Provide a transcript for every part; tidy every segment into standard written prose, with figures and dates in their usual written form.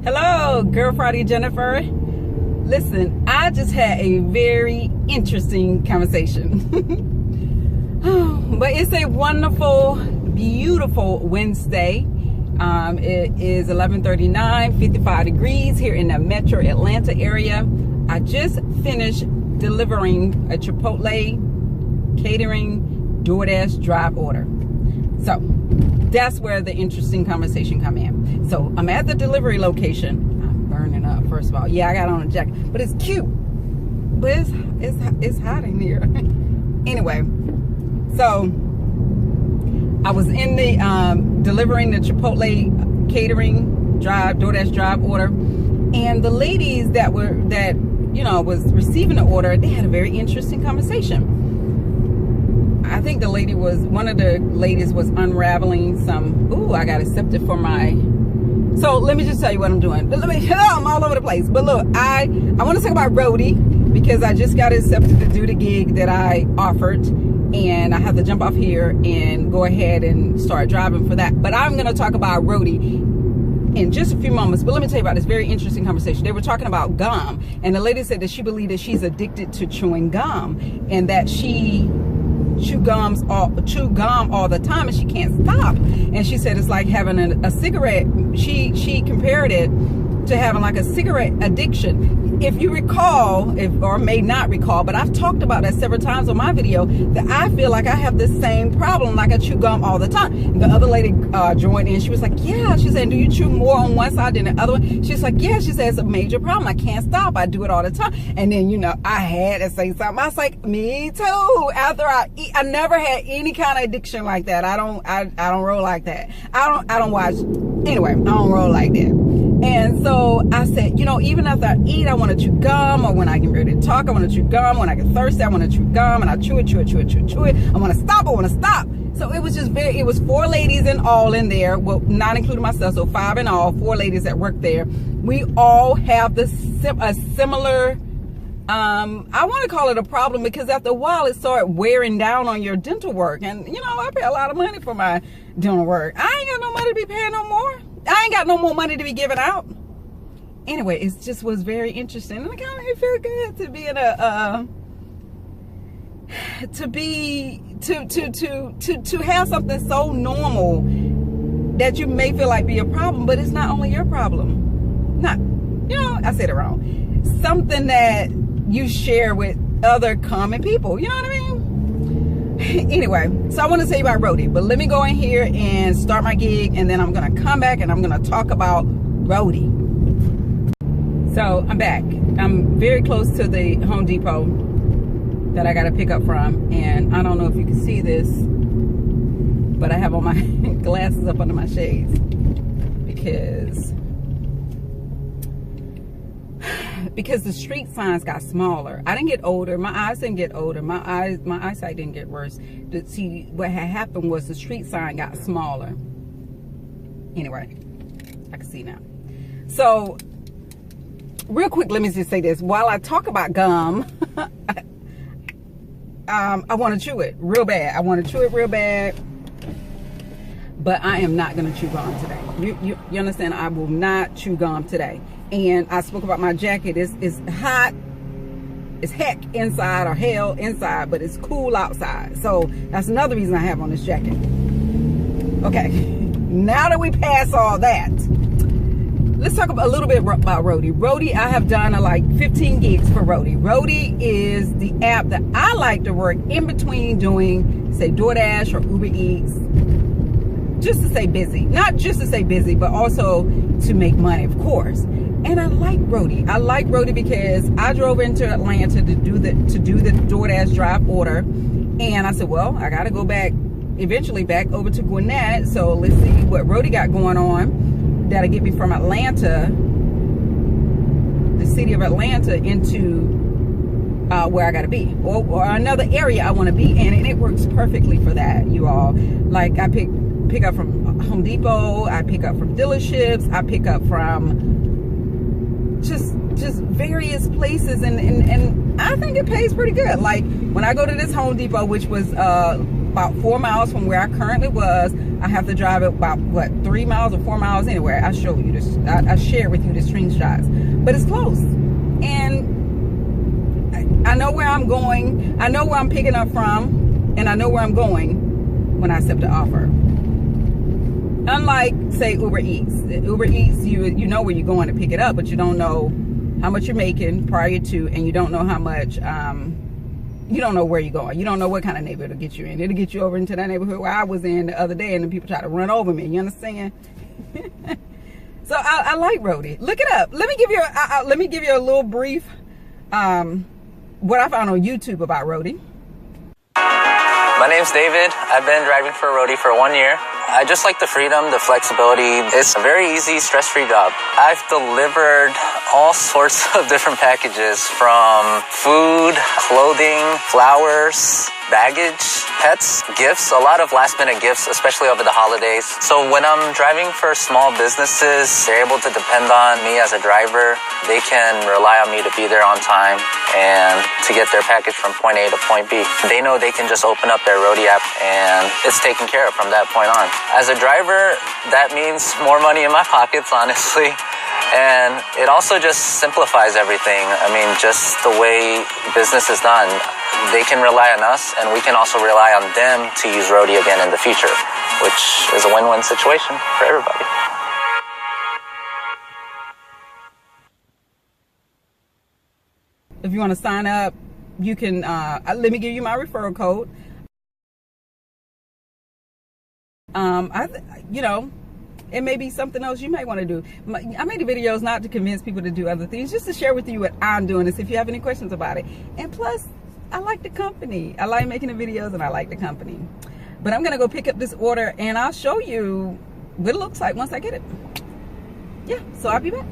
Hello, Girl Friday Jennifer. Listen, I just had a very interesting conversation. But it's a wonderful, beautiful Wednesday. It is 11:39, 55 degrees here in the metro Atlanta area. I just finished delivering a Chipotle catering DoorDash drive order. So that's where the interesting conversation come in. So I'm at the delivery location. I'm burning up, first of all. Yeah, I got on a jacket, but it's cute. But it's hot in here. Anyway, so I was in the delivering the Chipotle catering DoorDash drive order, and the ladies that was receiving the order, they had a very interesting conversation. I think one of the ladies was unraveling some, I got accepted for so let me just tell you what I'm doing. I'm all over the place. But look, I want to talk about Roadie because I just got accepted to do the gig that I offered, and I have to jump off here and go ahead and start driving for that. But I'm going to talk about Roadie in just a few moments. But let me tell you about this very interesting conversation. They were talking about gum, and the lady said that she believed that she's addicted to chewing gum, and that she chew gum all the time and she can't stop. And she said it's like having a cigarette. She compared it to having like a cigarette addiction. If you recall, or may not recall, but I've talked about that several times on my video, that I feel like I have the same problem, like I chew gum all the time. The other lady joined in. She was like, yeah. She said, do you chew more on one side than the other one? She's like, yeah. She said, it's a major problem. I can't stop. I do it all the time. And then, I had to say something. I was like, me too. After I eat, I never had any kind of addiction like that. I don't roll like that. I don't watch. Anyway, I don't roll like that. And so I said, even after I eat, I want to chew gum, or when I get ready to talk, I want to chew gum. When I get thirsty, I want to chew gum, and I chew it. I want to stop. So it was it was 4 ladies in all in there, well, not including myself, so 5 in all, 4 ladies that work there. We all have a similar, I want to call it a problem, because after a while it started wearing down on your dental work. And, I pay a lot of money for my dental work. I ain't got no money to be paying no more. I ain't got no more money to be giving out. Anyway, it just was very interesting, and it felt good to be in to have something so normal that you may feel like be a problem, but it's not only your problem. I said it wrong. Something that you share with other common people. You know what I mean? Anyway, so I want to tell you about Roadie, but let me go in here and start my gig, and then I'm going to come back and I'm going to talk about Roadie. So I'm back. I'm very close to the Home Depot that I got to pick up from, and I don't know if you can see this, but I have all my glasses up under my shades because the street signs got smaller. I didn't get older. My eyes didn't get older. My eyesight didn't get worse. See, what had happened was the street sign got smaller. Anyway, I can see now. So, real quick, let me just say this. While I talk about gum, I want to chew it real bad. I want to chew it real bad. But I am not going to chew gum today. You understand? I will not chew gum today. And I spoke about my jacket. It's hot. It's heck inside, or hell inside, but it's cool outside. So that's another reason I have on this jacket. Okay. Now that we pass all that, let's talk a little bit about Roadie. Roadie, I have done like 15 gigs for Roadie. Roadie is the app that I like to work in between doing, say, DoorDash or Uber Eats. Just to stay busy. Not just to stay busy, but also to make money, of course. And I like Roadie. I like Roadie because I drove into Atlanta to do the DoorDash drive order. And I said, well, I got to go eventually back over to Gwinnett. So let's see what Roadie got going on that'll get me from Atlanta, the city of Atlanta, into where I got to be, or another area I want to be in. And it works perfectly for that, you all. Like, I pick up from Home Depot, I pick up from dealerships, I pick up from just various places, and I think it pays pretty good. Like, when I go to this Home Depot, which was about 4 miles from where I currently was, I have to drive about, what, 3 miles or 4 miles anywhere. I show you this. I share with you the screenshots. But it's close. And I know where I'm going. I know where I'm picking up from. And I know where I'm going when I accept the offer. Unlike, say, Uber Eats. Uber Eats, you know where you're going to pick it up, but you don't know how much you're making prior to, and you don't know how much, you don't know where you're going. You don't know what kind of neighborhood it'll get you in. It'll get you over into that neighborhood where I was in the other day, and then people try to run over me. You understand? So I like Roadie. Look it up. Let me give you a little brief, what I found on YouTube about Roadie. My name's David. I've been driving for Roadie for 1 year. I just like the freedom, the flexibility. It's a very easy, stress-free job. I've delivered all sorts of different packages, from food, clothing, flowers, baggage, pets, gifts, a lot of last-minute gifts, especially over the holidays. So when I'm driving for small businesses, they're able to depend on me as a driver. They can rely on me to be there on time and to get their package from point A to point B. They know they can just open up their Roadie app and it's taken care of from that point on. As a driver, that means more money in my pockets, honestly. And it also just simplifies everything. I mean, just the way business is done. They can rely on us, and we can also rely on them to use Roadie again in the future, which is a win-win situation for everybody. If you want to sign up, you can, let me give you my referral code. You know, it may be something else you might want to do. I made the videos not to convince people to do other things, just to share with you what I'm doing and see if you have any questions about it. And plus, I like the company. I like making the videos and I like the company. But I'm going to go pick up this order and I'll show you what it looks like once I get it. Yeah, so I'll be back.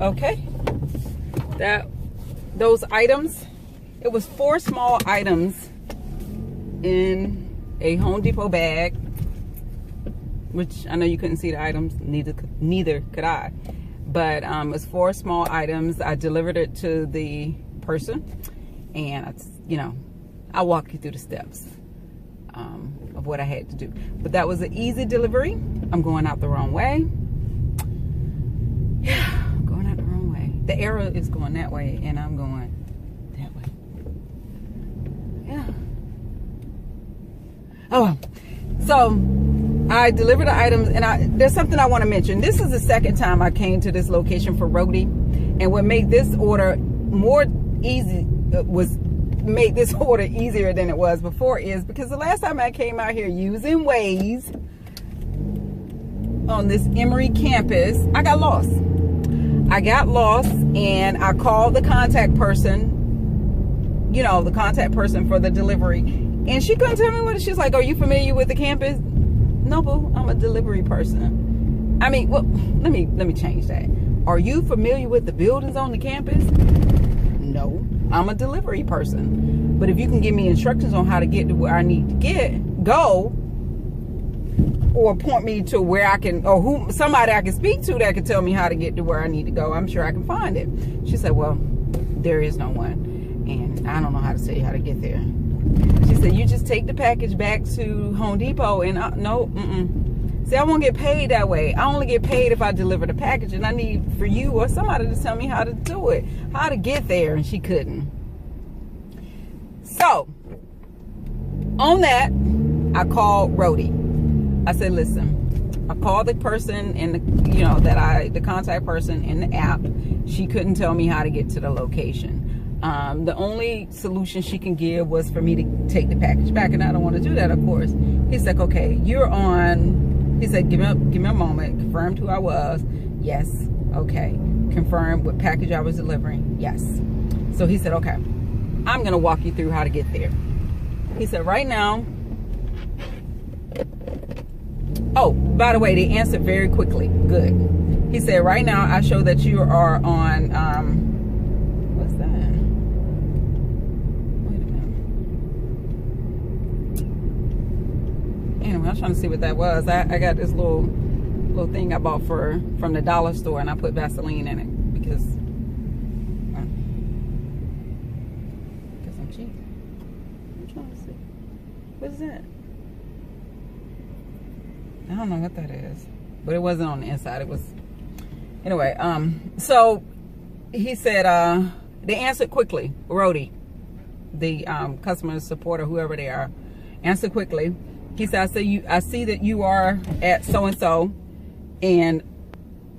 Okay. Those items, it was 4 small items in a Home Depot bag, which I know you couldn't see the items, neither could I. But it was 4 small items. I delivered it to the person, and I'll walk you through the steps of what I had to do. But that was an easy delivery. I'm going out the wrong way. Yeah, going out the wrong way. The arrow is going that way, and I'm going that way. Yeah. Oh, so I delivered the items, and there's something I want to mention. This is the second time I came to this location for Roadie, and what made this order made this order easier than it was before is because the last time I came out here using Waze on this Emory campus, I got lost. And I called the contact person, the contact person for the delivery, and she couldn't tell me what. She's like, "Are you familiar with the campus?" No, boo, I'm a delivery person. I mean, well, let me change that. Are you familiar with the buildings on the campus? No, I'm a delivery person. But if you can give me instructions on how to get to where I need to go, or point me to where I can, or somebody I can speak to that can tell me how to get to where I need to go, I'm sure I can find it. She said, "Well, there is no one, and I don't know how to tell you how to get there." She said, "You just take the package back to Home Depot," and See, I won't get paid that way. I only get paid if I deliver the package, and I need for you or somebody to tell me how to do it, how to get there, and she couldn't. So, on that, I called Roadie. I said, "Listen," I called the person in the contact person in the app. She couldn't tell me how to get to the location. The only solution she can give was for me to take the package back, and I don't want to do that, of course. He's like, "Okay, you're on." He said, give me a moment. Confirmed who I was. Yes. Okay. Confirmed what package I was delivering. Yes. So he said, "Okay, I'm gonna walk you through how to get there." He said, "Right now." Oh, by the way, they answered very quickly. Good. He said, "Right now, I show that you are on." What's that? Wait a minute. Anyway, I was trying to see what that was. I got this little thing I bought from the dollar store, and I put Vaseline in it because trying to see. What is that? I don't know what that is, but it wasn't on the inside. It was, anyway. So he said they answered quickly. Roadie, the customer support or whoever they are, answered quickly. He said, I see that you are at so and so, and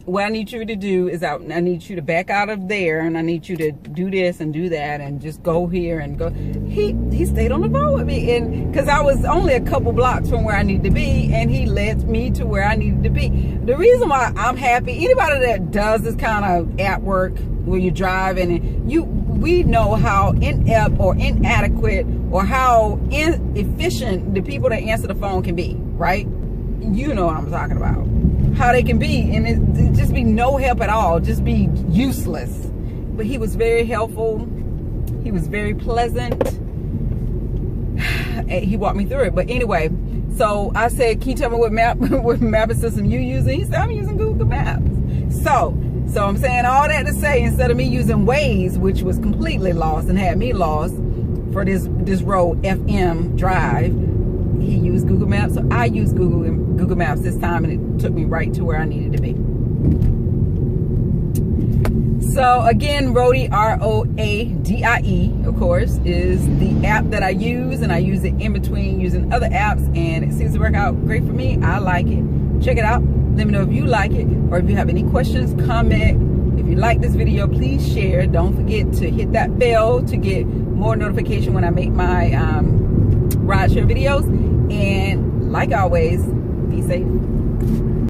what I need you to do is I need you to back out of there, and I need you to do this and do that, and just go here and go. He stayed on the phone with me, and because I was only a couple blocks from where I needed to be, and he led me to where I needed to be. The reason why I'm happy, anybody that does this kind of at work where you drive and we know how inept or inadequate or how inefficient the people that answer the phone can be, right? You know what I'm talking about. How they can be, and it just be no help at all, just be useless. But he was very helpful. He was very pleasant. He walked me through it. But anyway, so I said, can you tell me what mapping system you using? He said, I'm using Google Maps. So I'm saying all that to say, instead of me using Waze, which was completely lost and had me lost for this road FM drive, he used Google Maps. So I used Google Maps this time, and it took me right to where I needed to be. So again, Roadie, R-O-A-D-I-E, of course, is the app that I use, and I use it in between using other apps, and it seems to work out great for me. I like it. Check it out. Let me know if you like it, or if you have any questions, comment. If you like this video, please share. Don't forget to hit that bell to get more notification when I make my ride share videos. And like always, be safe.